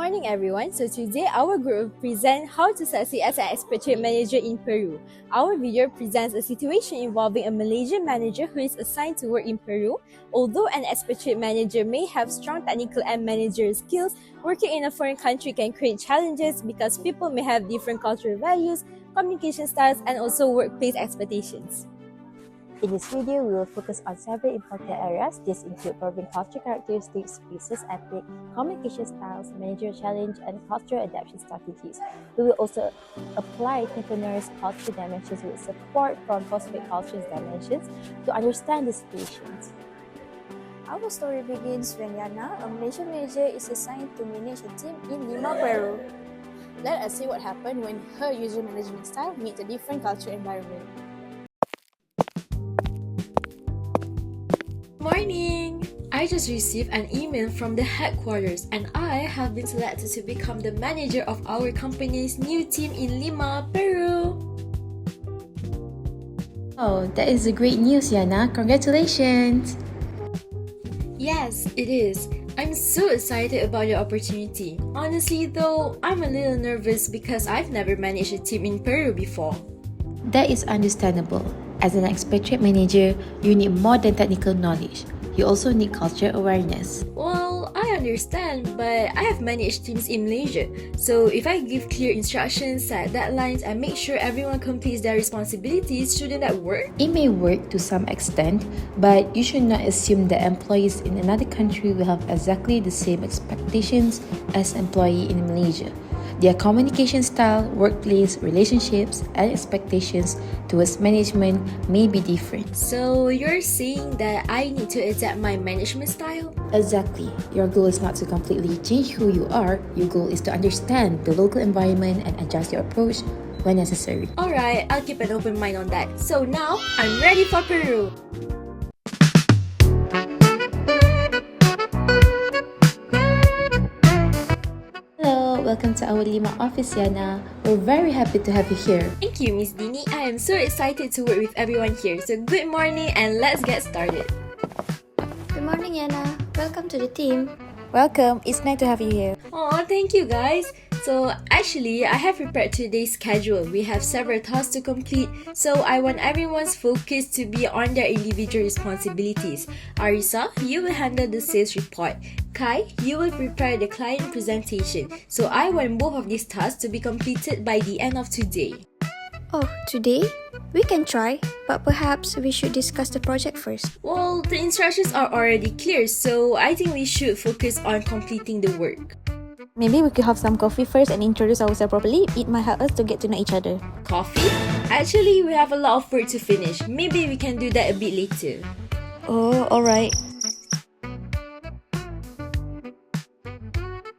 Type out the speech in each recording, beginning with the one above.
morning, everyone. So today our group will present how to succeed as an expatriate manager in Peru. Our video presents a situation involving a Malaysian manager who is assigned to work in Peru. Although an expatriate manager may have strong technical and managerial skills, working in a foreign country can create challenges because people may have different cultural values, communication styles, and also workplace expectations. In this video, we will focus on several important areas. These include covering cultural characteristics, business ethic, communication styles, managerial challenge, and cultural adaptation strategies. We will also apply entrepreneurs' cultural dimensions with support from prospect cultural dimensions to understand the situations. Our story begins when Yana, a Malaysian manager, is assigned to manage a team in Lima, Peru. Let us see what happened when her usual management style meets a different cultural environment. Morning! I just received an email from the headquarters and I have been selected to become the manager of our company's new team in Lima, Peru. Oh, that is a great news, Yana. Congratulations! Yes, it is. I'm so excited about the opportunity. Honestly though, I'm a little nervous because I've never managed a team in Peru before. That is understandable. As an expatriate manager, you need more than technical knowledge. You also need culture awareness. Well, I understand, but I have managed teams in Malaysia. So if I give clear instructions, set deadlines, and make sure everyone completes their responsibilities, shouldn't that work? It may work to some extent, but you should not assume that employees in another country will have exactly the same expectations as employees in Malaysia. Their communication style, workplace, relationships, and expectations towards management may be different. So you're saying that I need to adapt my management style? Exactly. Your goal is not to completely change who you are. Your goal is to understand the local environment and adjust your approach when necessary. Alright, I'll keep an open mind on that. So now, I'm ready for Peru! Welcome to our Lima office, Yana. We're very happy to have you here. Thank you, Miss Dini. I am so excited to work with everyone here. So good morning and let's get started. Good morning, Yana. Welcome to the team. Welcome, it's nice to have you here. Oh, thank you guys. So actually, I have prepared today's schedule. We have several tasks to complete, so I want everyone's focus to be on their individual responsibilities. Arisa, you will handle the sales report. Kai, you will prepare the client presentation. So I want both of these tasks to be completed by the end of today. Oh, today? We can try, but perhaps we should discuss the project first. Well, the instructions are already clear, so I think we should focus on completing the work. Maybe we could have some coffee first and introduce ourselves properly. It might help us to get to know each other. Coffee? Actually, we have a lot of work to finish. Maybe we can do that a bit later. Oh, alright.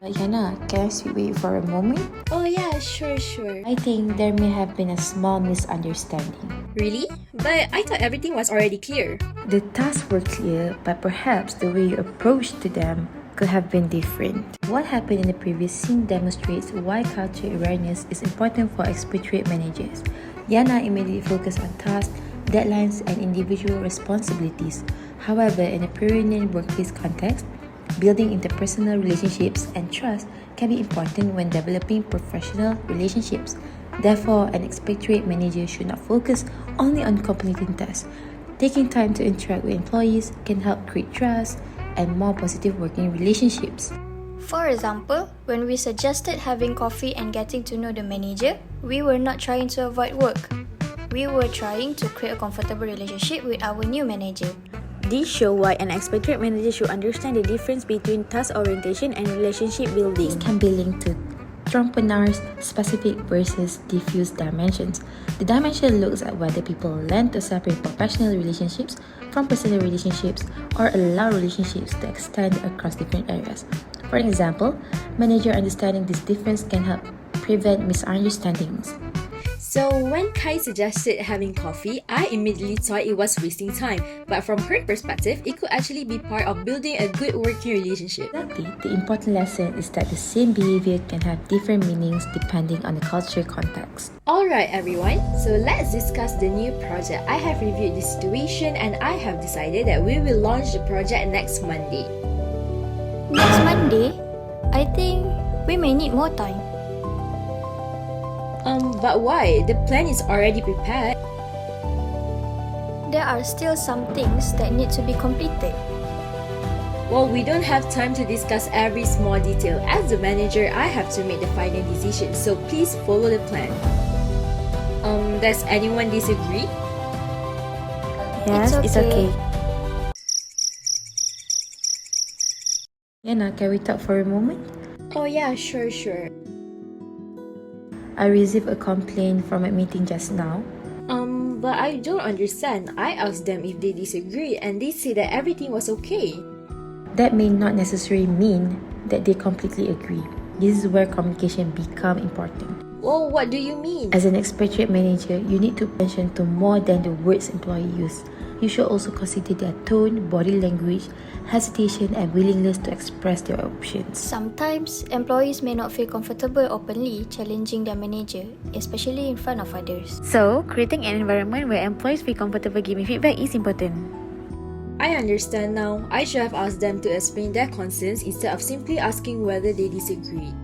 Yana, can I speak with you for a moment? Oh yeah, sure. I think there may have been a small misunderstanding. Really? But I thought everything was already clear. The tasks were clear, but perhaps the way you approached to them could have been different. What happened in the previous scene demonstrates why culture awareness is important for expatriate managers. Yana immediately focused on tasks, deadlines, and individual responsibilities. However, in a Peruvian workplace context, building interpersonal relationships and trust can be important when developing professional relationships. Therefore, an expatriate manager should not focus only on completing tasks. Taking time to interact with employees can help create trust and more positive working relationships. For example, when we suggested having coffee and getting to know the manager, we were not trying to avoid work. We were trying to create a comfortable relationship with our new manager. This shows why an expatriate manager should understand the difference between task orientation and relationship building. This can be linked to entrepreneurs' specific versus diffuse dimensions. The dimension looks at whether people learn to separate professional relationships from personal relationships or allow relationships to extend across different areas. For example, manager understanding this difference can help prevent misunderstandings. So when Kai suggested having coffee, I immediately thought it was wasting time. But from her perspective, it could actually be part of building a good working relationship. Exactly. The important lesson is that the same behavior can have different meanings depending on the cultural context. Alright everyone, so let's discuss the new project. I have reviewed the situation and I have decided that we will launch the project next Monday. Next Monday? I think we may need more time. But why? The plan is already prepared. There are still some things that need to be completed. Well, we don't have time to discuss every small detail. As the manager, I have to make the final decision, so please follow the plan. Does anyone disagree? Yes, It's okay. Yana, can we talk for a moment? Oh yeah, sure. I received a complaint from a meeting just now. But I don't understand. I asked them if they disagree and they say that everything was okay. That may not necessarily mean that they completely agree. This is where communication becomes important. Well, what do you mean? As an expatriate manager, you need to pay attention to more than the words employee use. You should also consider their tone, body language, hesitation, and willingness to express their options. Sometimes, employees may not feel comfortable openly challenging their manager, especially in front of others. So, creating an environment where employees feel comfortable giving feedback is important. I understand now. I should have asked them to explain their concerns instead of simply asking whether they disagree.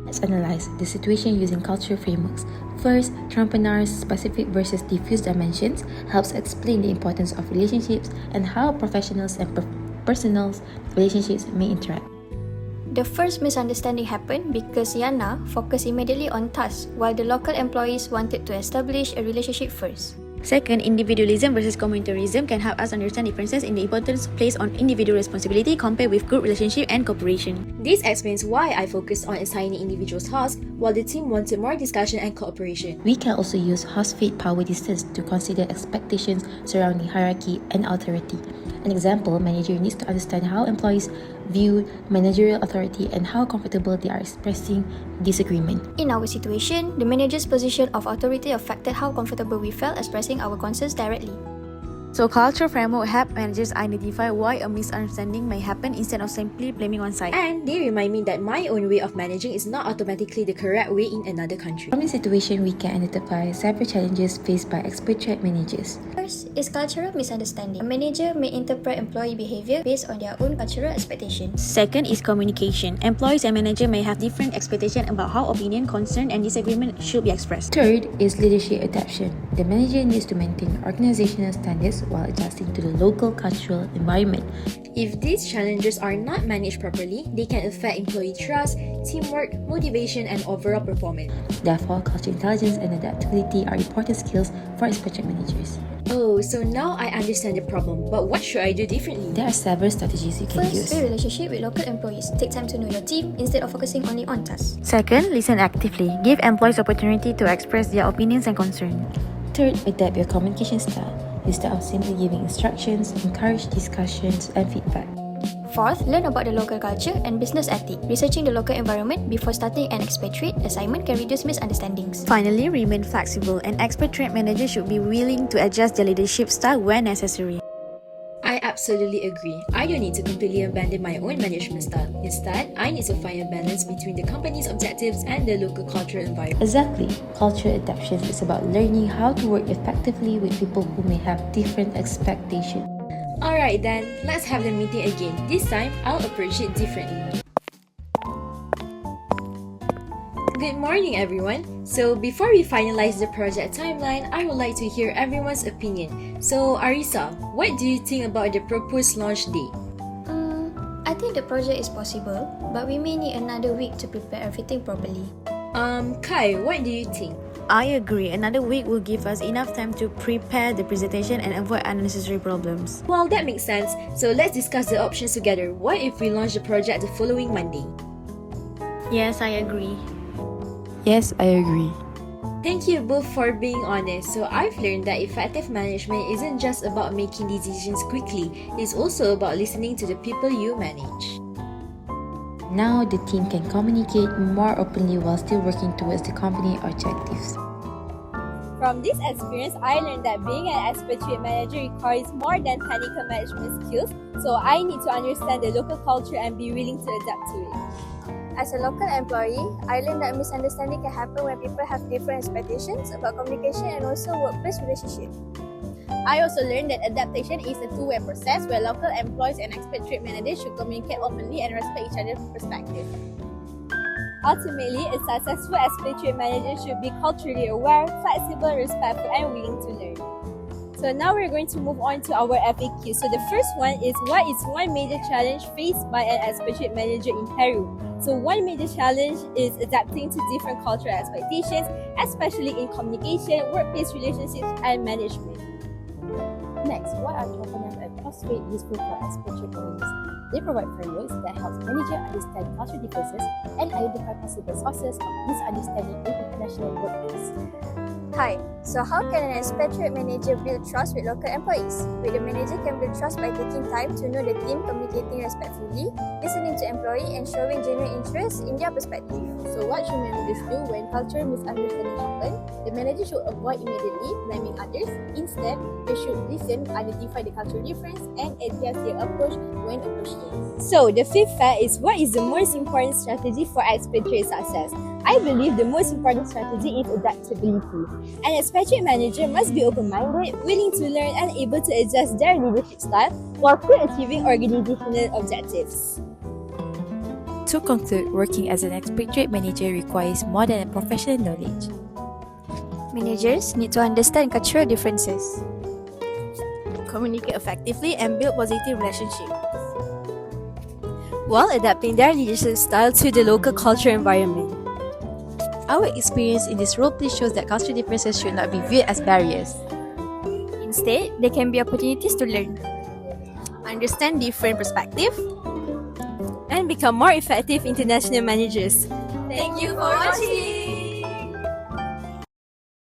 Let's analyze the situation using cultural frameworks. First, Trumpenar's specific versus diffuse dimensions helps explain the importance of relationships and how professionals and personal relationships may interact. The first misunderstanding happened because Yana focused immediately on tasks while the local employees wanted to establish a relationship first. Second, individualism versus communitarism can help us understand differences in the importance placed on individual responsibility compared with group relationship and cooperation. This explains why I focused on assigning individual tasks while the team wanted more discussion and cooperation. We can also use host-fate power distance to consider expectations surrounding hierarchy and authority. An example, manager needs to understand how employees view managerial authority and how comfortable they are expressing disagreement. In our situation, the manager's position of authority affected how comfortable we felt expressing our concerns directly. So, cultural framework help managers identify why a misunderstanding may happen instead of simply blaming one side. And they remind me that my own way of managing is not automatically the correct way in another country. From this situation, we can identify several challenges faced by expatriate managers. First is cultural misunderstanding. A manager may interpret employee behavior based on their own cultural expectations. Second is communication. Employees and manager may have different expectations about how opinion, concern, and disagreement should be expressed. Third is leadership adaptation. The manager needs to maintain organizational standards while adjusting to the local cultural environment. If these challenges are not managed properly, they can affect employee trust, teamwork, motivation, and overall performance. Therefore, cultural intelligence and adaptability are important skills for expatriate managers. Oh, so now I understand the problem, but what should I do differently? There are several strategies you can First, use. build relationship with local employees. Take time to know your team instead of focusing only on tasks. Second, listen actively. Give employees opportunity to express their opinions and concerns. Third, adapt your communication style. Instead of simply giving instructions, encourage discussions and feedback. Fourth, learn about the local culture and business ethic. Researching the local environment before starting an expatriate assignment can reduce misunderstandings. Finally, remain flexible. An expatriate manager should be willing to adjust their leadership style where necessary. I absolutely agree. I don't need to completely abandon my own management style. Instead, I need to find a balance between the company's objectives and the local cultural environment. Exactly. Cultural adaptation is about learning how to work effectively with people who may have different expectations. Alright then, let's have the meeting again. This time, I'll approach it differently. Good morning everyone. So before we finalize the project timeline, I would like to hear everyone's opinion. So Arisa, what do you think about the proposed launch date? I think the project is possible, but we may need another week to prepare everything properly. Kai, what do you think? I agree. Another week will give us enough time to prepare the presentation and avoid unnecessary problems. Well, that makes sense. So let's discuss the options together. What if we launch the project the following Monday? Yes, I agree. Yes, I agree. Thank you both for being honest. So I've learned that effective management isn't just about making decisions quickly, it's also about listening to the people you manage. Now the team can communicate more openly while still working towards the company objectives. From this experience, I learned that being an expatriate manager requires more than technical management skills, so I need to understand the local culture and be willing to adapt to it. As a local employee, I learned that misunderstanding can happen when people have different expectations about communication and also workplace relationship. I also learned that adaptation is a two-way process where local employees and expatriate managers should communicate openly and respect each other's perspective. Ultimately, a successful expatriate manager should be culturally aware, flexible, respectful, and willing to learn. So now we're going to move on to our FAQ. So the first one is, what is one major challenge faced by an expatriate manager in Peru? So one major challenge is adapting to different cultural expectations, especially in communication, workplace relationships, and management. Next, what are components and cost rate useful for expatriate managers? They provide frameworks that help managers understand cultural differences and identify possible sources of misunderstanding in international workplace. Hi, so how can an expatriate manager build trust with local employees? The manager can build trust by taking time to know the team, communicating respectfully, listening to employee, and showing genuine interest in their perspective. So what should managers do when cultural misunderstanding happen? The manager should avoid immediately blaming others. Instead, they should listen, identify the cultural difference, and adjust their approach when appropriate. So the fifth fact is, what is the most important strategy for expatriate success? I believe the most important strategy is adaptability. An expatriate manager must be open-minded, willing to learn, and able to adjust their leadership style while still achieving organizational objectives. To conclude, working as an expatriate manager requires more than a professional knowledge. Managers need to understand cultural differences, Communicate effectively and build positive relationships. while adapting their leadership style to the local culture environment. Our experience in this roleplay shows that cultural differences should not be viewed as barriers. Instead, they can be opportunities to learn, Understand different perspectives, And become more effective international managers. Thank you for watching!